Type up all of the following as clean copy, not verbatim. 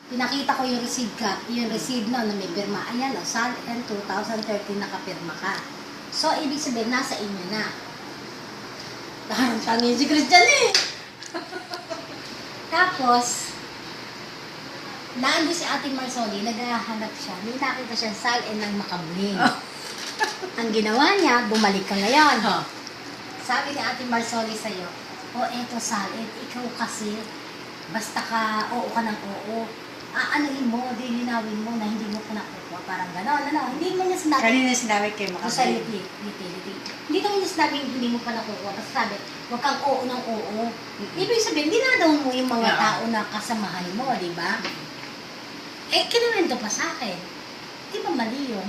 Pinakita ko yung receipt yung receipt na may pirma. Ayan o, Sal and 2013 nakapirma ka. So, ibig sabihin, nasa inyo na. Parang tangin si Christian eh. Tapos, naando si Ate Marsoli, naghahanap siya. May nakita siya, Sal and ng makabling. Ang ginawa niya, bumalik ka ngayon. Sabi ni Ate Marsoli sa'yo, eto Sal, ikaw kasi, basta ka, oo ka ng oo. Aanahin mo, dilinawin mo na hindi mo pa nakukuha. Parang gano'n, hindi mo niya sinabi. Kanina sinabi kayo Sa makabili. utility. Hindi naman niya sinabi hindi mo pa nakukuha. Basta sabi, huwag kang oo ng oo. Ibig sabihin, dinadaw mo yung mga tao na kasamahan mo, di ba? Kinuwento pa sa akin. Di ba mali yun?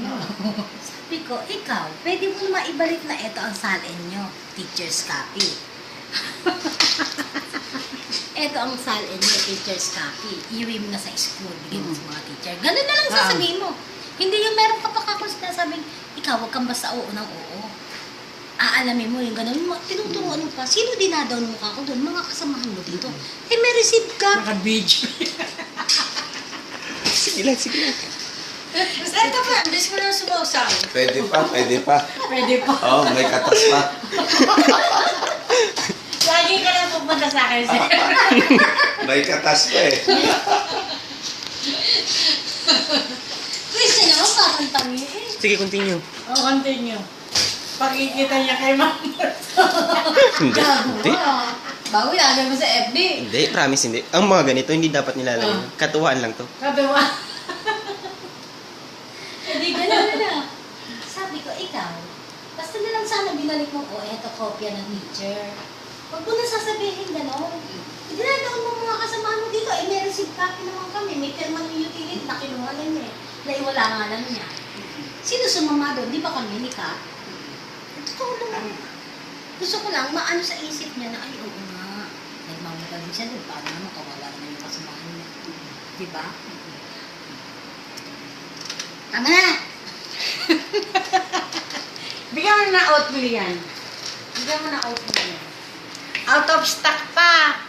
Sabi ko, ikaw, pwede mo naman ibalik na ito ang salin nyo. Teacher's copy. Ito ang salin nyo, teacher's copy. Iwi mo na sa school, bigyan mo sa mga teacher. Ganun na lang sasabihin mo. Hindi yung meron ka pa kakos na sabing, ikaw, huwag kang basta oo ng oo. Aalamin mo yung ganun. Tinuturuan mo pa. Sino dinadaw mo ka ko doon? Mga kasamahan mo dito. May receive ka. Naka-beach. Sige lang, sige lang. Ito pa, bis mo na sumausang. Pwede pa, pwede pa. Pwede pa. Oo, may katas pa. Lagi ka lang pupunta sa akin, sir. May katas pa eh. Christian naman, parang tangi eh. Sige, continue. Continue. Pagkikita niya kay Ma'am. Hindi, hindi. Bago yan, mo sa FB. Hindi, promise hindi. Ang mga ganito, hindi dapat nilalagay. Katuwaan lang to. Sabi mo, Hindi gano'n na. Sabi ko, ikaw, basta na lang sana binalik mo, eto kopya ng teacher. Huwag mo na sasabihin gano'n. Dinadaon mo mga kasamahan mo dito, may receipt copy naman kami, may pirma ng utility na kinuha na niya. Naiwala nga lang niya. Sino sumama doon? Di ba kami ni Kat? Totoo naman. Gusto ko lang maano sa isip niya na, ay, oo nga. Nagmamagaling siya doon. Paano naman kawala naman yung kasamahan niya? Di ba? Tama na! bigyan mo na oatmeal yan. Bigyan mo na oatmeal yan. Out of stock pa.